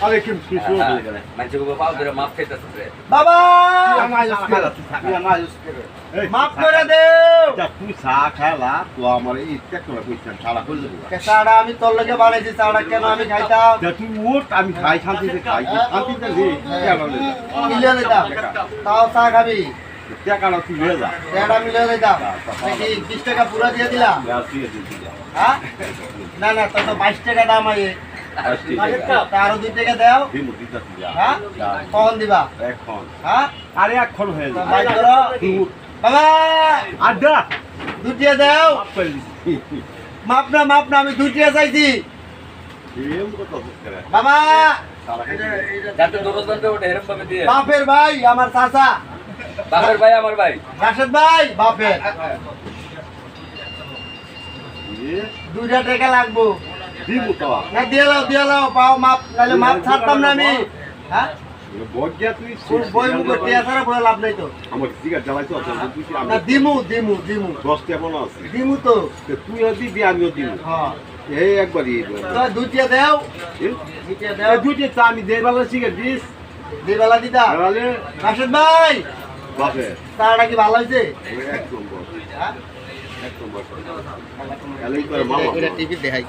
আরে কি কিছু মানুষ পাও ধরে মাপ খাইতেছে বাবা মাফ করে দেও তুই চা খাইলা তো আমার ইচ্ছা করে কইছিলাম সারা করে দেবো চাটা আমি তোর লগে বানাইছি চাটা কেন আমি খাইতাম তুই ওট আমি খাই শান্তিতে খাই শান্তিতে নেই মিলিয়ে দিতাম তাও চা খাবি টাকাটা তুই নিয়ে যা টাকাটা মিলিয়ে দিতাম নাকি 20 টাকা পুরো দিয়ে দিলাম হ্যাঁ না না তোর তো 22 টাকা দাম আই আরো 2 টাকা দাও হ্যাঁ কখন দিবা এখন হ্যাঁ আরে এখন হয়ে যা বাইক করো বাবা আড্ডা দুটিয়া দাও মাপ না আমি দুটিয়া চাইছি বাবা যাতে দরজ বানতে ওটা এরকম ভাবে দিয়ে বাপের ভাই আমার চাচা বাপের ভাই আমার ভাই রাশেদ ভাই বাপের 2 টাকা লাগবো দিব তো না দিয়ে লাও পাও মাপ নাহলে মাপ ছাড়তাম না আমি হ্যাঁ বজ্ঞা তুই বই মুখ টিয়া ছাড়া বই লাভ নাই তো আমার সিগারেট জ্বালাইছো না দিমু 10 টা মনে আছে দিমু তো তুইও দিবি আমিও দিব হ্যাঁ এই একবারই তো দুটিয়া দাও দুটিয়া দাও দুইটা চা আমি দেই বেলা সিগারেট দিস দিবেলা দিদা তাহলে রাশেদ ভাই বাপে চাটা কি ভালো হয়েছে এক নম্বর হ্যাঁ এক নম্বর এলাই করে মামা টিভি দেখাই